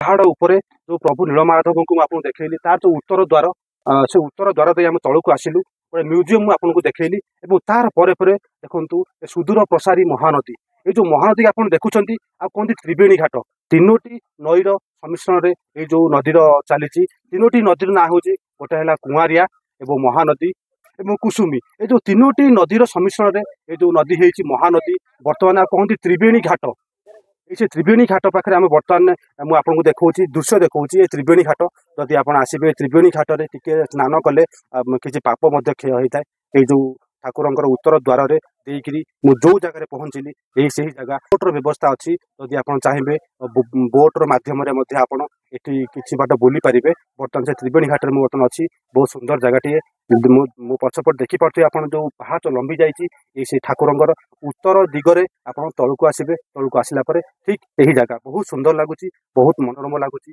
ପାହାଡ଼ ଉପରେ ଯୋଉ ପ୍ରଭୁ ନୀଳମାଧବଙ୍କୁ ମୁଁ ଆପଣଙ୍କୁ ଦେଖେଇଲି ତାର ଯୋଉ ଉତ୍ତର ଦ୍ୱାର ସେ ଉତ୍ତର ଦ୍ୱାର ଦେଇ ଆମେ ତଳକୁ ଆସିଲୁ। ଗୋଟେ ମ୍ୟୁଜିୟମ ମୁଁ ଆପଣଙ୍କୁ ଦେଖେଇଲି ଏବଂ ତାର ପରେ ପରେ ଦେଖନ୍ତୁ ଏ ସୁଦୂର ପ୍ରସାରୀ ମହାନଦୀ। ଏଇ ଯୋଉ ମହାନଦୀ ଆପଣ ଦେଖୁଛନ୍ତି ଆଉ କୁହନ୍ତି ତ୍ରିବେଣୀ ଘାଟ। ତିନୋଟି ନଈର ସମ୍ମିଶ୍ରଣରେ ଏଇ ଯୋଉ ନଦୀର ଚାଲିଛି। ତିନୋଟି ନଦୀର ନାଁ ହଉଛି ଗୋଟେ ହେଲା କୁଆଁରିଆ ଏବଂ ମହାନଦୀ ଏବଂ କୁସୁମୀ। ଏ ଯୋଉ ତିନୋଟି ନଦୀର ସମ୍ମିଶ୍ରଣରେ ଏ ଯୋଉ ନଦୀ ହେଇଛି ମହାନଦୀ। ବର୍ତ୍ତମାନ କହନ୍ତି ତ୍ରିବେଣୀ ଘାଟ। ଏଇ ସେ ତ୍ରିବେଣୀ ଘାଟ ପାଖରେ ଆମେ ବର୍ତ୍ତମାନ ମୁଁ ଆପଣଙ୍କୁ ଦେଖଉଛି ଦୃଶ୍ୟ ଦେଖଉଛି ଏ ତ୍ରିବେଣୀ ଘାଟ। ଯଦି ଆପଣ ଆସିବେ ତ୍ରିବେଣୀ ଘାଟରେ ଟିକେ ସ୍ନାନ କଲେ କିଛି ପାପ ମଧ୍ୟ କ୍ଷୟ ହେଇଥାଏ। ଏଇ ଯୋଉ ଠାକୁରଙ୍କର ଉତ୍ତର ଦ୍ୱାରରେ ଦେଇକିରି ମୁଁ ଯୋଉ ଜାଗାରେ ପହଞ୍ଚିଲି ଏଇ ସେହି ଜାଗା ବୋଟର ବ୍ୟବସ୍ଥା ଅଛି। ଯଦି ଆପଣ ଚାହିଁବେ ବୋଟର ମାଧ୍ୟମରେ ମଧ୍ୟ ଆପଣ ଏଠି କିଛି ବାଟ ବୁଲି ପାରିବେ। ବର୍ତ୍ତମାନ ସେ ତ୍ରିବେଣୀ ଘାଟରେ ମୁଁ ବର୍ତ୍ତମାନ ଅଛି। ବହୁତ ସୁନ୍ଦର ଜାଗାଟିଏ। ମୁଁ ପଛପଟେ ଦେଖିପାରୁଥିବେ ଆପଣ ଯୋଉ ପାହାଚ ଲମ୍ବି ଯାଇଛି ଏଇ ସେ ଠାକୁରଙ୍କର ଉତ୍ତର ଦିଗରେ ଆପଣ ତଳକୁ ଆସିବେ। ତଳକୁ ଆସିଲା ପରେ ଠିକ ଏହି ଜାଗା ବହୁତ ସୁନ୍ଦର ଲାଗୁଛି, ବହୁତ ମନୋରମ ଲାଗୁଛି।